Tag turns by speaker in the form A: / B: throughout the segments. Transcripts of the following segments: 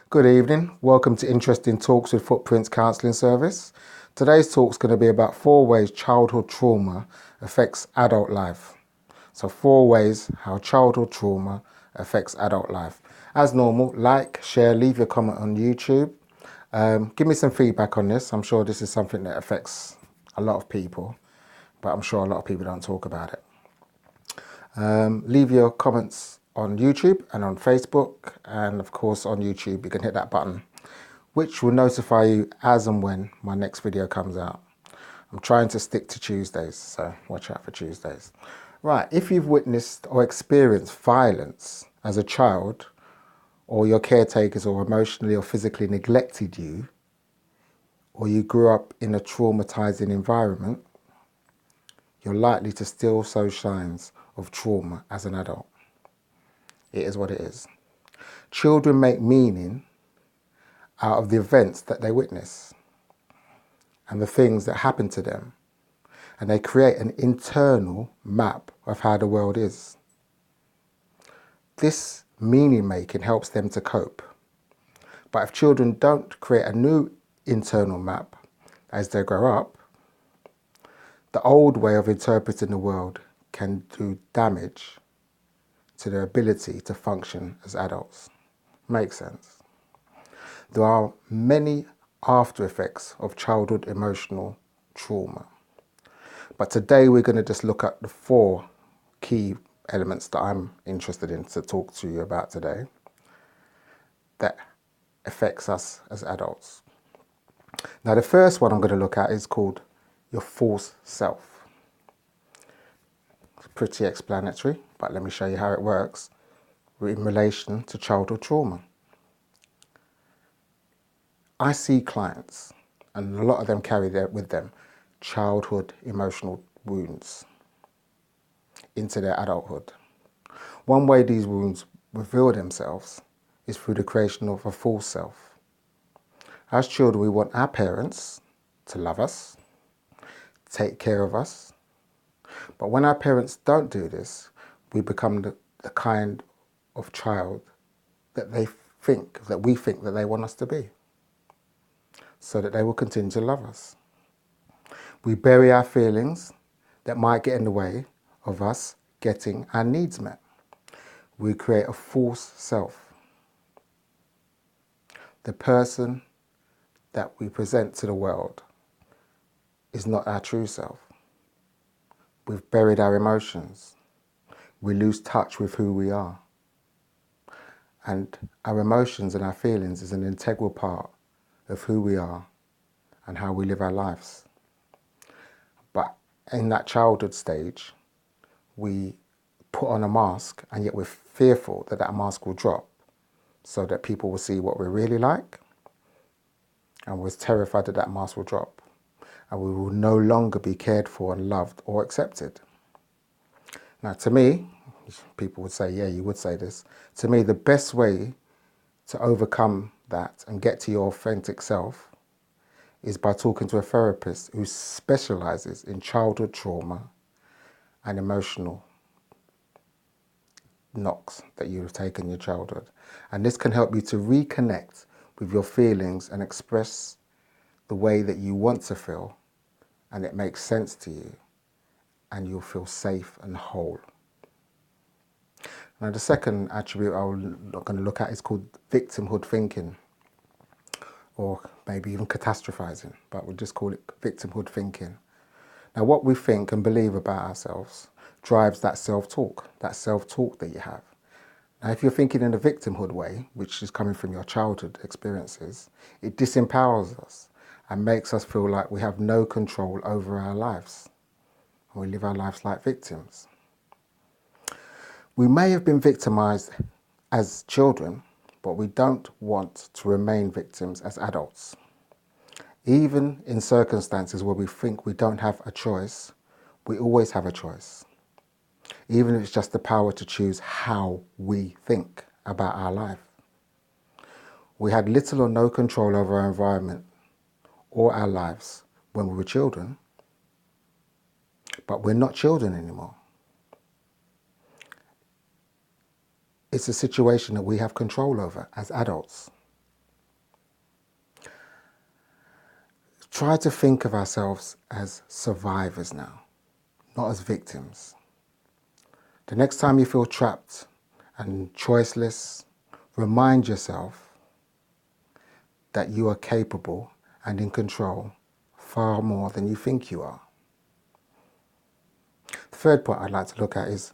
A: Good evening. Welcome to Interesting Talks with Footprints Counselling Service. Today's talk is going to be about 4 ways childhood trauma affects adult life. So 4 ways how childhood trauma affects adult life. As normal, like, share, leave your comment on YouTube. Give me some feedback on this. I'm sure this is something that affects a lot of people, but I'm sure a lot of people don't talk about it. Leave your comments on YouTube and on Facebook, and of course on YouTube you can hit that button which will notify you as and when my next video comes out. I'm trying to stick to Tuesdays, so watch out for Tuesdays. Right, if you've witnessed or experienced violence as a child, or your caretakers or emotionally or physically neglected you, or you grew up in a traumatizing environment, you're likely to still show signs of trauma as an adult. It is what it is. Children make meaning out of the events that they witness and the things that happen to them, and they create an internal map of how the world is. This meaning making helps them to cope. But if children don't create a new internal map as they grow up, the old way of interpreting the world can do damage to their ability to function as adults. Makes sense? There are many after effects of childhood emotional trauma. But today we're going to just look at the 4 key elements that I'm interested in to talk to you about today that affects us as adults. Now the first one I'm going to look at is called your false self. It's pretty explanatory, but let me show you how it works in relation to childhood trauma. I see clients, and a lot of them carry with them childhood emotional wounds into their adulthood. One way these wounds reveal themselves is through the creation of a false self. As children, we want our parents to love us, take care of us, but when our parents don't do this, we become the kind of child that we think that they want us to be, so that they will continue to love us. We bury our feelings that might get in the way of us getting our needs met. We create a false self. The person that we present to the world is not our true self. We've buried our emotions. We lose touch with who we are. And our emotions and our feelings is an integral part of who we are and how we live our lives. But in that childhood stage, we put on a mask, and yet we're fearful that that mask will drop so that people will see what we're really like, and we're terrified that that mask will drop and we will no longer be cared for and loved or accepted. Now to me, people would say, yeah, you would say this, to me the best way to overcome that and get to your authentic self is by talking to a therapist who specializes in childhood trauma and emotional knocks that you've taken in your childhood. And this can help you to reconnect with your feelings and express the way that you want to feel, and it makes sense to you, and you'll feel safe and whole. Now the second attribute I'm going to look at is called victimhood thinking, or maybe even catastrophizing, but we'll just call it victimhood thinking. Now what we think and believe about ourselves drives that self-talk that you have. Now if you're thinking in a victimhood way, which is coming from your childhood experiences, it disempowers us and makes us feel like we have no control over our lives. And we live our lives like victims. We may have been victimized as children, but we don't want to remain victims as adults. Even in circumstances where we think we don't have a choice, we always have a choice. Even if it's just the power to choose how we think about our life. We had little or no control over our environment or our lives when we were children, but we're not children anymore. It's a situation that we have control over as adults. Try to think of ourselves as survivors now, not as victims. The next time you feel trapped and choiceless, remind yourself that you are capable and in control far more than you think you are. The third point I'd like to look at is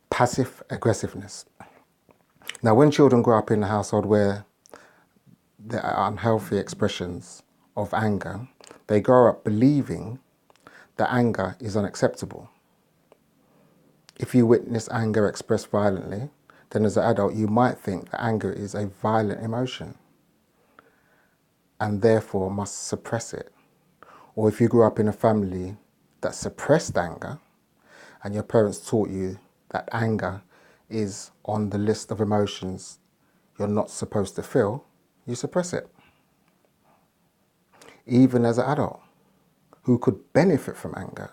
A: passive aggressiveness. Now, when children grow up in a household where there are unhealthy expressions of anger, they grow up believing that anger is unacceptable. If you witness anger expressed violently, then as an adult you might think that anger is a violent emotion and therefore must suppress it. Or if you grew up in a family that suppressed anger and your parents taught you that anger is on the list of emotions you're not supposed to feel, you suppress it. Even as an adult who could benefit from anger,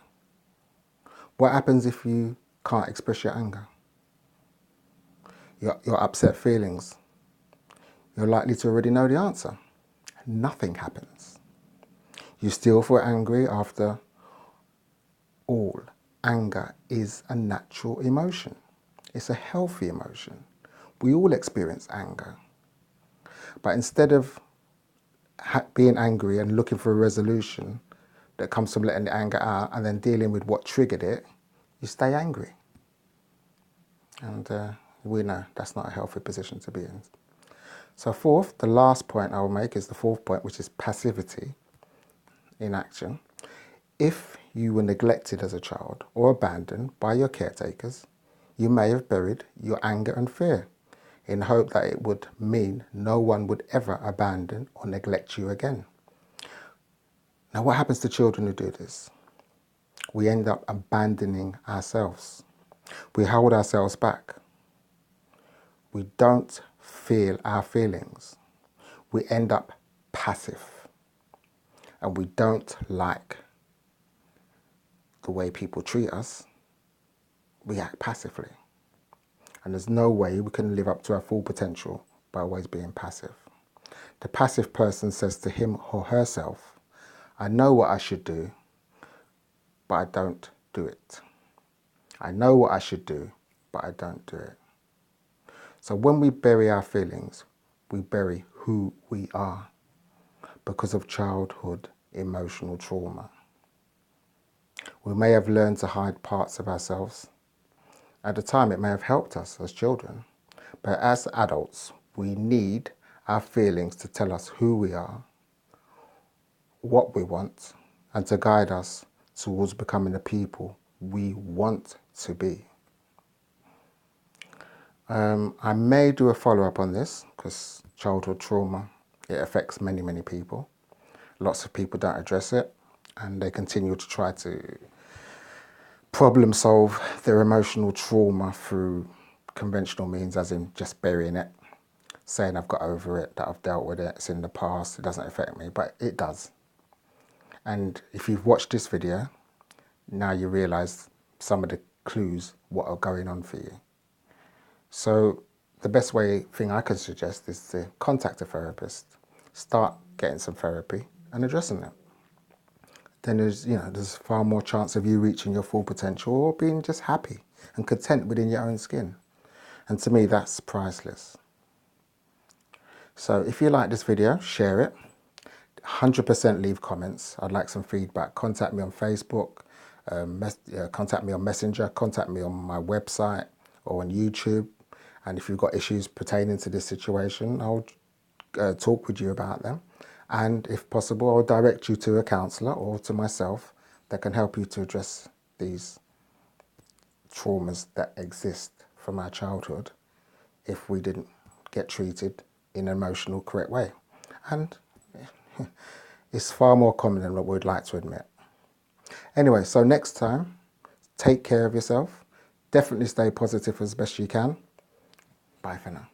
A: what happens if you can't express your anger? Your upset feelings, you're likely to already know the answer. Nothing happens. You still feel angry. After all, anger is a natural emotion. It's a healthy emotion. We all experience anger. But instead of being angry and looking for a resolution that comes from letting the anger out and then dealing with what triggered it, you stay angry. And we know that's not a healthy position to be in. So fourth, the last point I will make is the fourth point, which is passivity in action. If you were neglected as a child or abandoned by your caretakers, you may have buried your anger and fear in hope that it would mean no one would ever abandon or neglect you again. Now, what happens to children who do this? We end up abandoning ourselves. We hold ourselves back. We don't feel our feelings. We end up passive. And we don't like the way people treat us. We act passively. And there's no way we can live up to our full potential by always being passive. The passive person says to him or herself, I know what I should do, but I don't do it. I know what I should do, but I don't do it. So when we bury our feelings, we bury who we are because of childhood emotional trauma. We may have learned to hide parts of ourselves. At the time, it may have helped us as children, but as adults, we need our feelings to tell us who we are, what we want, and to guide us towards becoming the people we want to be. I may do a follow-up on this because childhood trauma, it affects many, many people. Lots of people don't address it and they continue to try to problem solve their emotional trauma through conventional means, as in just burying it, saying I've got over it, that I've dealt with it, it's in the past, it doesn't affect me, but it does. And if you've watched this video, now you realise some of the clues what are going on for you. So the best thing I can suggest is to contact a therapist, start getting some therapy and addressing it. Then there's far more chance of you reaching your full potential or being just happy and content within your own skin. And to me, that's priceless. So if you like this video, share it. 100% leave comments. I'd like some feedback. Contact me on Facebook, contact me on Messenger, contact me on my website or on YouTube. And if you've got issues pertaining to this situation, I'll talk with you about them. And if possible, I'll direct you to a counsellor or to myself that can help you to address these traumas that exist from our childhood if we didn't get treated in an emotional correct way. And it's far more common than what we'd like to admit. Anyway, so next time, take care of yourself. Definitely stay positive as best you can. Bye for now.